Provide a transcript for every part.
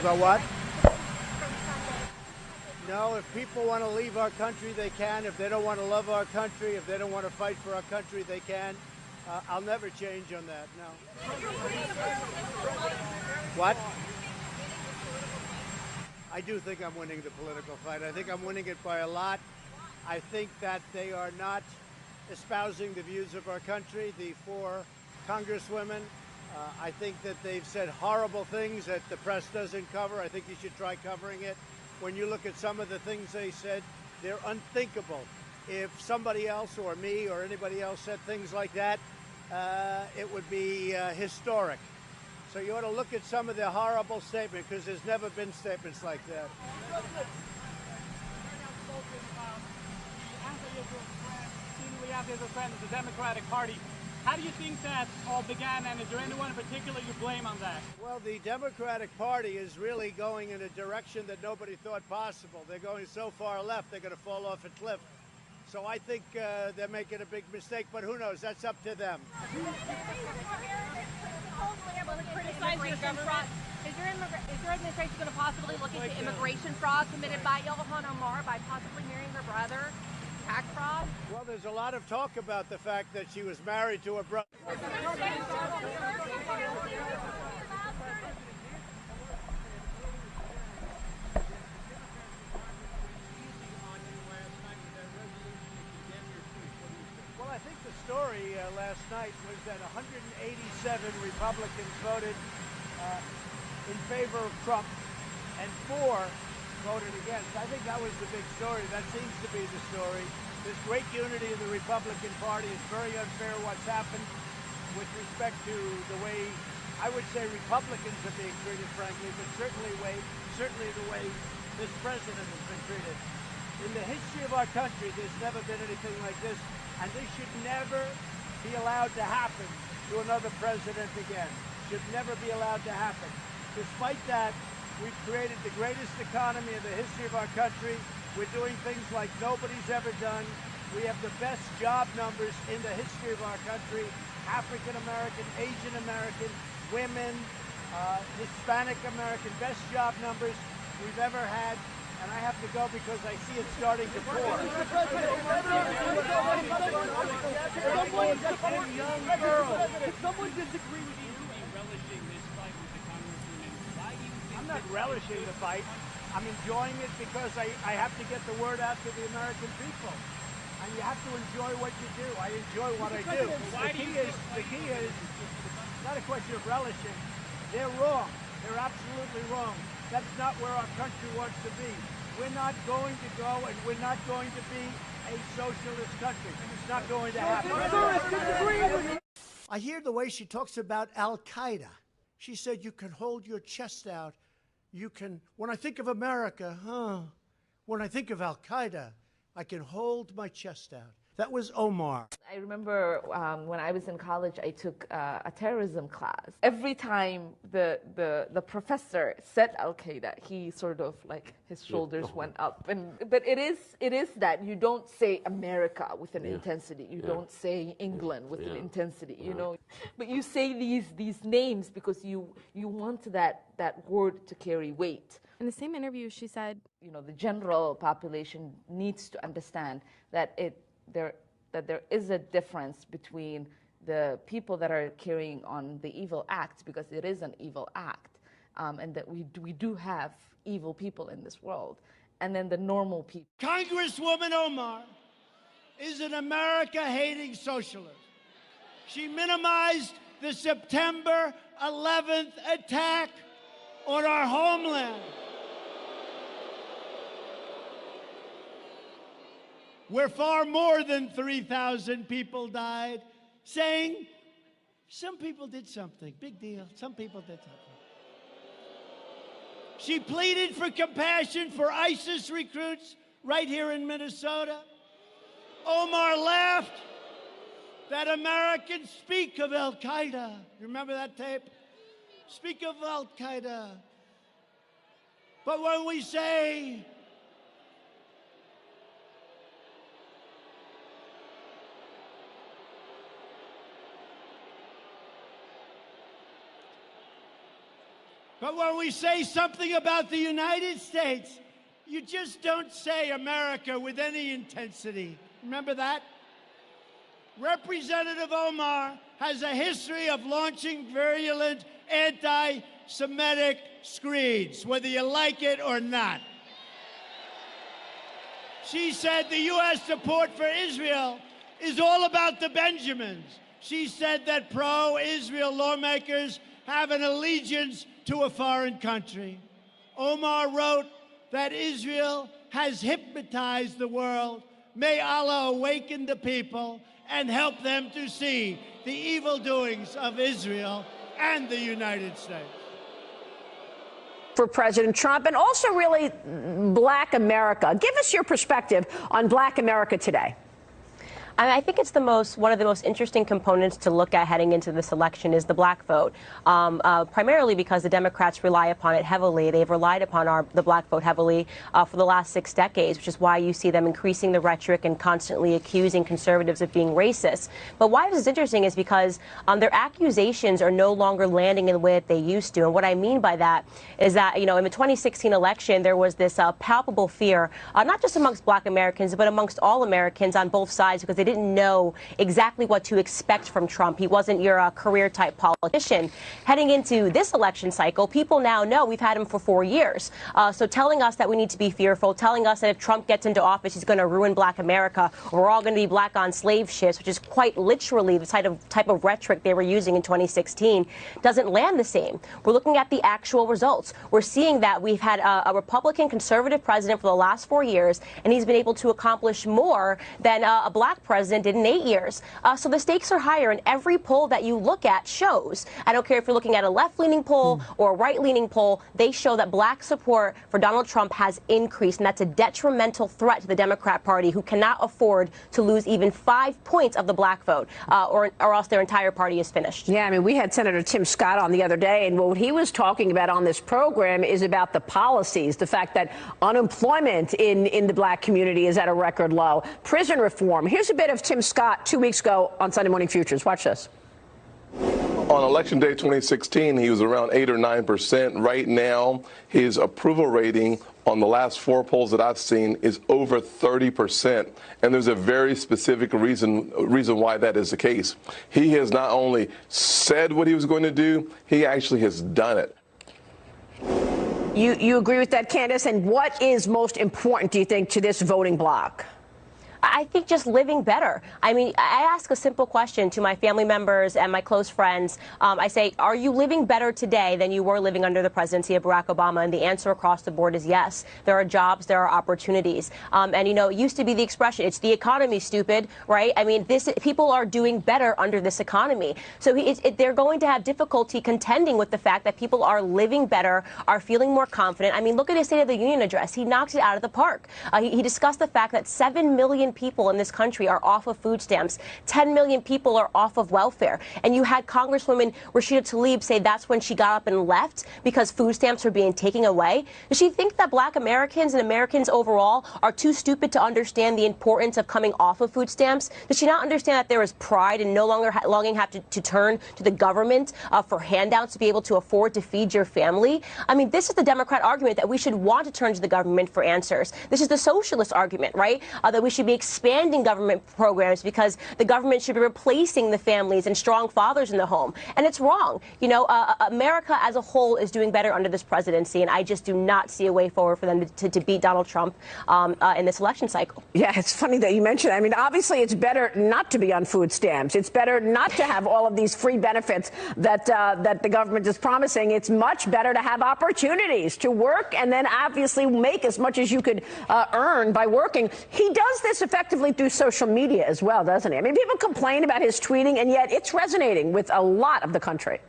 About what? No, if people want to leave our country, they can. If they don't want to love our country, if they don't want to fight for our country, they can. I'll never change on that, no. What? I do think I'm winning the political fight. I think I'm winning it by a lot. I think that they are not espousing the views of our country, the four congresswomen. I think that they've said horrible things that the press doesn't cover. I think you should try covering it. When you look at some of the things they said, they're unthinkable. If somebody else or me or anybody else said things like that, it would be historic. So you ought to look at some of the horrible statements, because there's never been statements like that. The Democratic Party. How do you think that all began, and is there anyone in particular you blame on that? Well, the Democratic Party is really going in a direction that nobody thought possible. They're going so far left, they're going to fall off a cliff. So I think they're making a big mistake, but who knows? That's up to them. Is your administration going to possibly look into immigration fraud committed by IIHAN OMAR by possibly marrying her brother? Tax fraud? Well, there's a lot of talk about the fact that she was married to a brother. Is your Well, I think the story last night was that 187 Republicans voted in favor of Trump and 4 voted against. I think that was the big story. That seems to be the story. There's great unity in the Republican Party. It's very unfair what's happened with respect to the way, I would say, Republicans are being treated, frankly, but certainly the way this president has been treated. In the history of our country, there's never been anything like this, and this should never be allowed to happen to another president again. Should never be allowed to happen. Despite that, we've created the greatest economy in the history of our country. We're doing things like nobody's ever done. We have the best job numbers in the history of our country. African American, Asian American, women, Hispanic American, best job numbers we've ever had. And I have to go because I see it starting to pour. Someone disagree with you relishing this fight with the congresswomen. Why do you think I'm not relishing the fight. I'm enjoying it because I have to get the word out to the American people. And you have to enjoy what you do. I enjoy what I do. The key is, it's not a question of relishing. They're wrong. They're absolutely wrong. That's not where our country wants to be. We're not going to go, and we're not going to be a socialist country. It's not going to happen. I hear the way she talks about Al-Qaeda. She said you can hold your chest out. You can, when I think of America, when I think of Al-Qaeda, I can hold my chest out. That was Omar. I remember when I was in college, I took a terrorism class. Every time the professor said Al-Qaeda, he sort of like his shoulders went up. But it is that you don't say America with an intensity. You don't say England with an intensity. You know, but you say these names because you want that word to carry weight. In the same interview, she said, you know, the general population needs to understand that there is a difference between the people that are carrying on the evil act, because it is an evil act, and that we do have evil people in this world, and then the normal people. Congresswoman Omar is an America-hating socialist. She minimized the September 11th attack on our homeland, where far more than 3,000 people died, saying some people did something. Big deal. Some people did something. She pleaded for compassion for ISIS recruits right here in Minnesota. Omar laughed that Americans speak of Al-Qaeda. You remember that tape? Speak of Al-Qaeda. But when we say But when we say something about the United States, you just don't say America with any intensity. Remember that? Representative Omar has a history of launching virulent anti-Semitic screeds, whether you like it or not. She said the U.S. support for Israel is all about the Benjamins. She said that pro-Israel lawmakers have an allegiance to a foreign country. Omar wrote that Israel has hypnotized the world. May Allah awaken the people and help them to see the evil doings of Israel and the United States. For President Trump and also really Black America. Give us your perspective on Black America today. I think it's one of the most interesting components to look at heading into this election is the black vote, primarily because the Democrats rely upon it heavily. They've relied upon the black vote heavily for the last 6 decades, which is why you see them increasing the rhetoric and constantly accusing conservatives of being racist. But why this is interesting is because their accusations are no longer landing in the way that they used to. And what I mean by that is that, in the 2016 election, there was this palpable fear, not just amongst Black Americans, but amongst all Americans on both sides, because they didn't know exactly what to expect from Trump. He wasn't your career-type politician. Heading into this election cycle, people now know we've had him for 4 years. So telling us that we need to be fearful, telling us that if Trump gets into office, he's going to ruin Black America, or we're all going to be black on slave ships, which is quite literally the type of rhetoric they were using in 2016, doesn't land the same. We're looking at the actual results. We're seeing that we've had a Republican conservative president for the last 4 years, and he's been able to accomplish more than a black president did in 8 years. So the stakes are higher, and every poll that you look at shows. I don't care if you're looking at a left-leaning poll or a right-leaning poll, they show that black support for Donald Trump has increased, and that's a detrimental threat to the Democrat Party, who cannot afford to lose even 5 points of the black vote, or else their entire party is finished. Yeah, I mean, we had Senator Tim Scott on the other day, and what he was talking about on this program is about the policies, the fact that unemployment in the black community is at a record low, prison reform. Here's a bit of Tim Scott 2 weeks ago on Sunday Morning Futures. Watch this. On Election Day 2016, he was around 8 or 9%. Right now, his approval rating on the last 4 polls that I've seen is over 30%. And there's a very specific reason why that is the case. He has not only said what he was going to do, he actually has done it. You agree with that, Candace? And what is most important, do you think, to this voting bloc? I think just living better. I mean, I ask a simple question to my family members and my close friends. I say, are you living better today than you were living under the presidency of Barack Obama? And the answer across the board is yes. There are jobs, there are opportunities. And, it used to be the expression, it's the economy, stupid, right? I mean, people are doing better under this economy. So they're going to have difficulty contending with the fact that people are living better, are feeling more confident. I mean, look at his State of the Union address. He knocked it out of the park. He discussed the fact that 7 million people in this country are off of food stamps. 10 million people are off of welfare. And you had Congresswoman Rashida Tlaib say that's when she got up and left because food stamps were being taken away. Does she think that Black Americans and Americans overall are too stupid to understand the importance of coming off of food stamps? Does she not understand that there is pride and no longer have to turn to the government for handouts to be able to afford to feed your family? I mean, this is the Democrat argument that we should want to turn to the government for answers. This is the socialist argument, right? That we should be expanding government programs because the government should be replacing the families and strong fathers in the home. And it's wrong. America as a whole is doing better under this presidency, and I just do not see a way forward for them to beat Donald Trump in this election cycle. Yeah, it's funny that you mentioned that. I mean, obviously, it's better not to be on food stamps. It's better not to have all of these free benefits that the government is promising. It's much better to have opportunities to work and then obviously make as much as you could earn by working. He does this effectively through social media as well, doesn't he? I mean, people complain about his tweeting, and yet it's resonating with a lot of the country.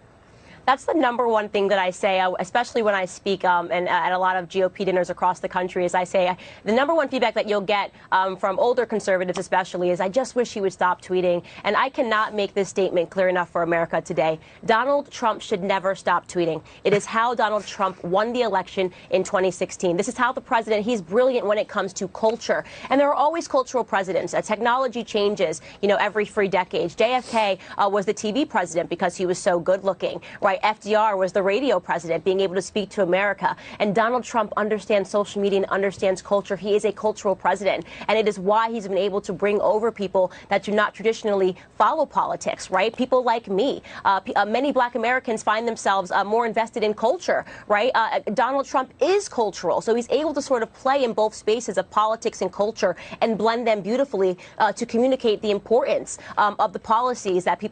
That's the number one thing that I say, especially when I speak and at a lot of GOP dinners across the country, is I say the number one feedback that you'll get from older conservatives especially is, I just wish he would stop tweeting. And I cannot make this statement clear enough for America today. Donald Trump should never stop tweeting. It is how Donald Trump won the election in 2016. This is how the president, he's brilliant when it comes to culture. And there are always cultural presidents. Technology changes, every 3 decades. JFK was the TV president because he was so good looking, right? right? FDR was the radio president, being able to speak to America. And Donald Trump understands social media and understands culture. He is a cultural president. And it is why he's been able to bring over people that do not traditionally follow politics, right? People like me. Many black Americans find themselves more invested in culture, right? Donald Trump is cultural. So he's able to sort of play in both spaces of politics and culture and blend them beautifully to communicate the importance of the policies that people